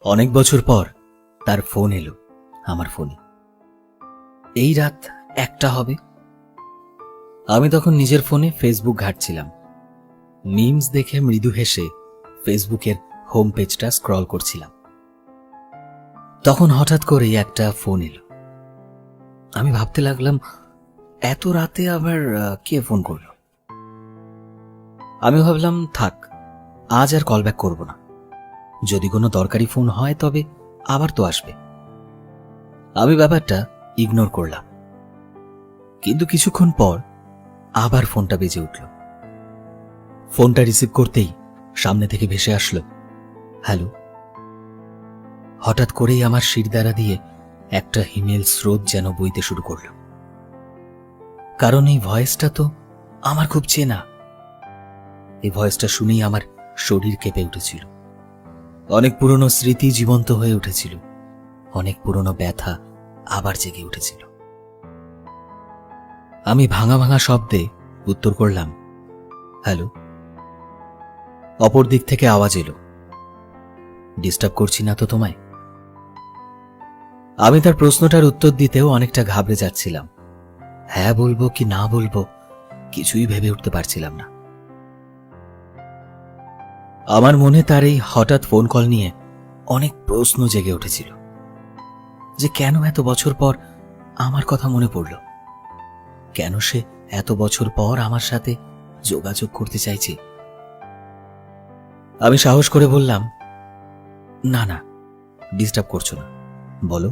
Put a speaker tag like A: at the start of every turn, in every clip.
A: অনেক বছর পর তার ফোন এলো আমার ফোনে। এই রাত 1টা হবে। আমি তখন নিজের ফোনে ফেসবুক ঘাঁটছিলাম। মিমস দেখে মৃদু হেসে ফেসবুকের হোম পেজটা স্ক্রল করছিলাম। তখন হঠাৎ করেই একটা ফোন এলো। আমি ভাবতে লাগলাম, এত রাতে আবার কে ফোন করলো। আমি ভাবলাম, থাক, আজ আর কল ব্যাক করব না। যদি কোনো দরকারি ফোন হয় তবে আবার তো আসবে। আমি ব্যাপারটা ইগনোর করলাম। কিন্তু কিছুক্ষণ পর আবার ফোনটা বেজে উঠল। ফোনটা রিসিভ করতেই সামনে থেকে ভেসে আসলো, হ্যালো। হঠাৎ করেই আমার শিরদাঁড়া দিয়ে একটা হিমেল স্রোত যেন বইতে শুরু করল। কারণ এই ভয়েসটা তো আমার খুব চেনা। এই ভয়েসটা শুনেই আমার শরীর কেঁপে উঠেছিল। অনেক পুরনো স্মৃতি জীবন্ত হয়ে উঠেছিল। অনেক পুরনো ব্যথা আবার জেগে উঠেছিল। আমি ভাঙা ভাঙা শব্দে উত্তর করলাম, হ্যালো। অপর দিক থেকে আওয়াজ এলো, ডিস্টার্ব করছি না তো তোমায়? আমি তার প্রশ্নটার উত্তর দিতেও অনেকটা ঘাবড়ে যাচ্ছিলাম। হ্যাঁ বলবো কি না বলবো কিছুই ভেবে উঠতে পারছিলাম না। আমার মনে তার এই হঠাৎ ফোন কল নিয়ে অনেক প্রশ্ন জেগে উঠেছিল, যে কেন এত বছর পর আমার কথা মনে পড়ল, কেন সে এত বছর পর আমার সাথে যোগাযোগ করতে চাইছে। আমি সাহস করে বললাম, না না, ডিস্টার্ব করছো না, বলো।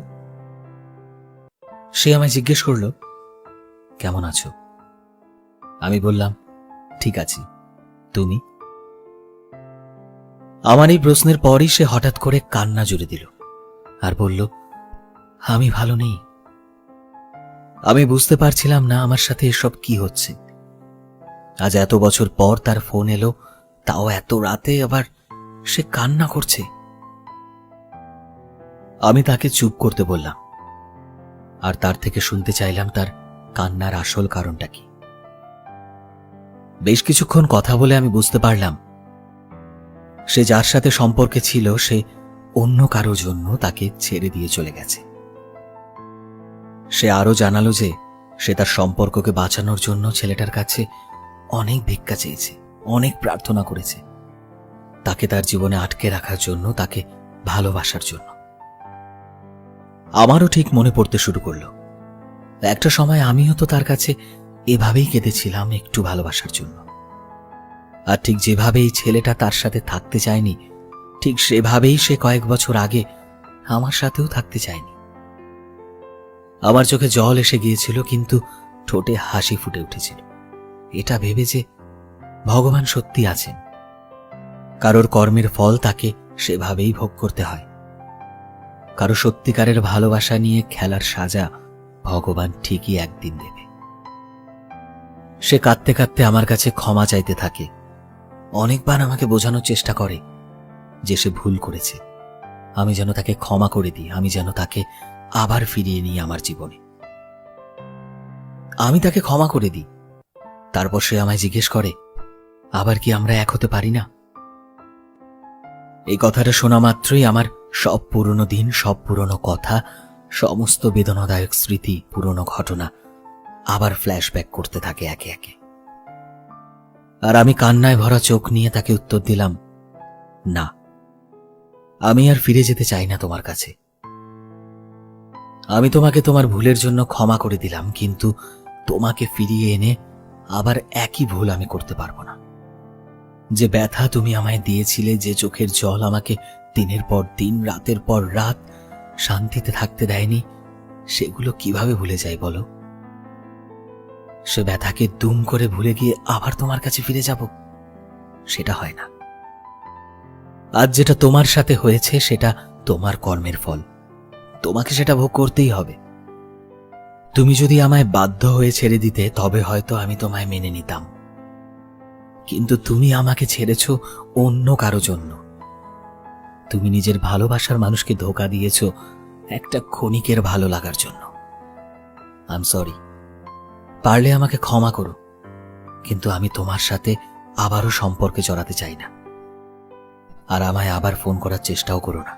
A: সে আমায় জিজ্ঞেস করলো, কেমন আছো? আমি বললাম, ঠিক আছি, তুমি? আমার এই প্রশ্নের পরই সে হঠাৎ করে কান্না জুড়ে দিল আর বলল, আমি ভালো নেই। আমি বুঝতে পারছিলাম না আমার সাথে এসব কি হচ্ছে। আজ এত বছর পর তার ফোন এলো, তাও এত রাতে, আবার সে কান্না করছে। আমি তাকে চুপ করতে বললাম আর তার থেকে শুনতে চাইলাম তার কান্নার আসল কারণটা কি। বেশ কিছুক্ষণ কথা বলে আমি বুঝতে পারলাম, সে যার সাথে সম্পর্কে ছিল সে অন্য কারো জন্য তাকে ছেড়ে দিয়ে চলে গেছে। সে আরো জানালো যে সে তার সম্পর্ককে বাঁচানোর জন্য ছেলেটার কাছে অনেক ভিক্ষা চেয়েছে, অনেক প্রার্থনা করেছে, তাকে তার জীবনে আটকে রাখার জন্য, তাকে ভালোবাসার জন্য। আমারও ঠিক মনে পড়তে শুরু করলো, একটা সময় আমিও তো তার কাছে এভাবেই কেঁদেছিলাম একটু ভালোবাসার জন্য। আর ঠিক যেভাবে এই ছেলেটা তার সাথে থাকতে চায়নি, ঠিক সেভাবেই সে কয়েক বছর আগে আমার সাথেও থাকতে চায়নি। আমার চোখে জল এসে গিয়েছিল, কিন্তু ঠোঁটে হাসি ফুটে উঠেছিল, এটা ভেবে যে ভগবান সত্যি আছেন। কারোর কর্মের ফল তাকে সেভাবেই ভোগ করতে হয়। কারো সত্যিকারের ভালোবাসা নিয়ে খেলার সাজা ভগবান ঠিকই একদিন দেবে। সে কাঁদতে কাঁদতে আমার কাছে ক্ষমা চাইতে থাকে। অনেকবার আমাকে বোঝানোর চেষ্টা করে যে সে ভুল করেছে, আমি যেন তাকে ক্ষমা করে দিই, আমি যেন তাকে আবার ফিরিয়ে নিই আমার জীবনে। আমি তাকে ক্ষমা করে দিই। তারপর সে আমায় জিজ্ঞেস করে, আবার কি আমরা এক হতে পারি না? এই কথাটা শোনা মাত্রই আমার সব পুরনো দিন, সব পুরনো কথা, সমস্ত বেদনাদায়ক স্মৃতি, পুরনো ঘটনা আবার ফ্ল্যাশব্যাক করতে থাকে একে একে। আর আমি কান্নায় ভরা চোখ নিয়ে তাকে উত্তর দিলাম, না, আমি আর ফিরে যেতে চাই না তোমার কাছে। আমি তোমাকে তোমার ভুলের জন্য ক্ষমা করে দিলাম, কিন্তু তোমাকে ফিরিয়ে এনে আবার একই ভুল আমি করতে পারবো না। যে ব্যথা তুমি আমায় দিয়েছিলে, যে চোখের জল আমাকে দিনের পর দিন, রাতের পর রাত শান্তিতে থাকতে দেয়নি, সেগুলো কিভাবে ভুলে যাই বলো? সে ব্যথাকে দুম করে ভুলে গিয়ে আবার তোমার কাছে ফিরে যাব? সেটা হয় না। আজ যেটা তোমার সাথে হয়েছে সেটা তোমার কর্মের ফল, তোমাকে সেটা ভোগ করতেই হবে। তুমি যদি আমায় বাধ্য হয়ে ছেড়ে দিতে তবে হয়তো আমি তোমায় মেনে নিতাম, কিন্তু তুমি আমাকে ছেড়েছ অন্য কারো জন্য। তুমি নিজের ভালোবাসার মানুষকে ধোঁকা দিয়েছ একটা ক্ষণিকের ভালো লাগার জন্য। আই এম সরি, পারলে আমাকে ক্ষমা করো, কিন্তু আমি তোমার সাথে আবারও সম্পর্কে জড়াতে চাই না। আর আমায় আবার ফোন করার চেষ্টাও করো না।